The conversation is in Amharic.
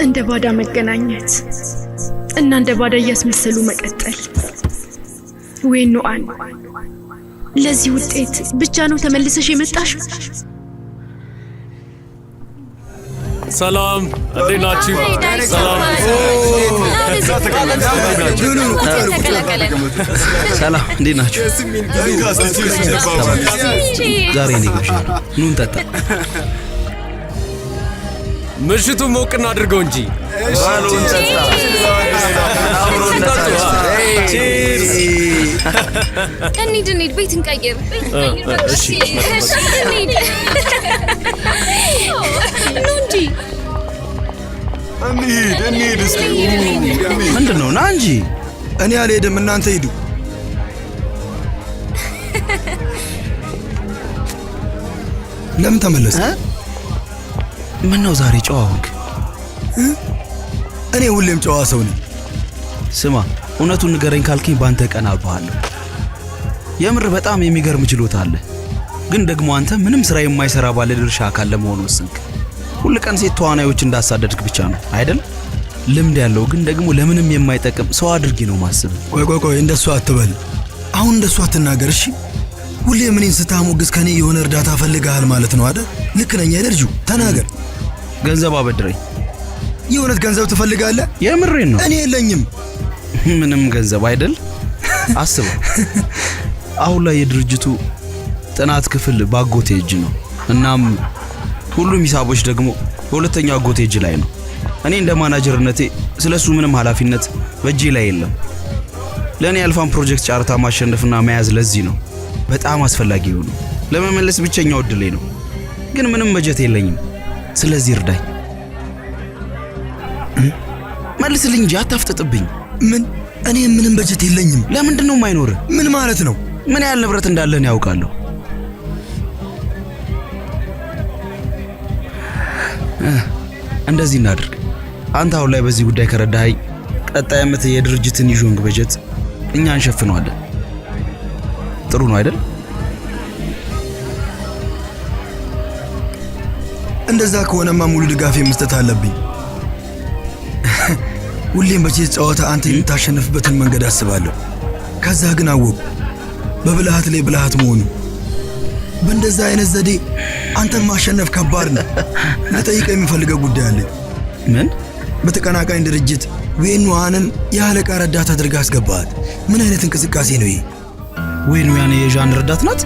እንደ ባዳ መገናኘት እና እንደ ባዳ እያስመሰሉ መቀጠል። ዌኑአን ለዚህ ውጤት ብቻ ነው ተመልሰሽ የመጣሽው? ሰላም እንዴት ናችሁ? ሰላም ሰላም እንዴት ናችሁ? ዛሬ እኔ ግብዣ ነው። ኑ እንጠጣ። ምሽቱን ሞቅ እናድርገው እንጂ። እንሂድ ቤት እንቀይር። ኑ እንጂ እንሂድ እስኪ። ምንድን ነው? ና እንጂ። እኔ አልሄድም፣ እናንተ ሂዱ። ለምን ተመለስ? ምን ነው ዛሬ ጨዋ ሆንክ? እኔ ሁሌም ጨዋ ሰው ነኝ። ስማ፣ እውነቱን ንገረኝ ካልከኝ ባንተ ቀናብሃለሁ። የምር በጣም የሚገርም ችሎታ አለ። ግን ደግሞ አንተ ምንም ስራ የማይሰራ ባለ ድርሻ አካል ለመሆን ወሰንክ። ሁሉ ቀን ሴት ተዋናዮች እንዳሳደድክ ብቻ ነው አይደል? ልምድ ያለው ግን ደግሞ ለምንም የማይጠቅም ሰው አድርጊ ነው ማስብ። ቆይ እንደሱ አትበል። አሁን እንደሱ አትናገር እሺ? ሁሌ ምንን ስታሞግስ ከኔ የሆነ እርዳታ ፈልጋል ማለት ነው አይደል? ልክ ነኝ አይደል? ተናገር። ገንዘብ አበድረኝ። የእውነት ገንዘብ ትፈልጋለህ? የምሬን ነው። እኔ የለኝም ምንም ገንዘብ አይደል? አስበው፣ አሁን ላይ የድርጅቱ ጥናት ክፍል ባጎቴ እጅ ነው። እናም ሁሉም ሂሳቦች ደግሞ በሁለተኛው አጎቴ እጅ ላይ ነው። እኔ እንደ ማናጀርነቴ ስለሱ ምንም ኃላፊነት በእጄ ላይ የለም። ለእኔ አልፋን ፕሮጀክት ጨረታ ማሸነፍና መያዝ ለዚህ ነው በጣም አስፈላጊ ነው። ለመመለስ ብቸኛው እድሌ ነው። ግን ምንም በጀት የለኝም። ስለዚህ እርዳኝ። መልስልኝ እንጂ አታፍጥጥብኝ። ምን? እኔ ምንም በጀት የለኝም። ለምንድን ነው የማይኖርህ? ምን ማለት ነው? ምን ያህል ንብረት እንዳለን ያውቃለሁ። እንደዚህ እናድርግ። አንተ አሁን ላይ በዚህ ጉዳይ ከረዳኸኝ ቀጣይ ዓመት የድርጅትን ይዦንግ በጀት እኛ እንሸፍነዋለን። ጥሩ ነው አይደል? እንደዛ ከሆነማ ሙሉ ድጋፍ መስጠት አለብኝ። ሁሌም በቼዝ ጨዋታ አንተ የምታሸንፍበትን መንገድ አስባለሁ። ከዛ ግን አወቁ በብልሃት ላይ ብልሃት መሆኑ። በእንደዛ አይነት ዘዴ አንተን ማሸነፍ ከባድ ነው። ልጠይቅ የሚፈልገው ጉዳይ አለ። ምን? በተቀናቃኝ ድርጅት ዌኑአንን የአለቃ ረዳት አድርጋ አስገባት። ምን አይነት እንቅስቃሴ ነው ይሄ? ዌኑያን የዣን ረዳት ናት?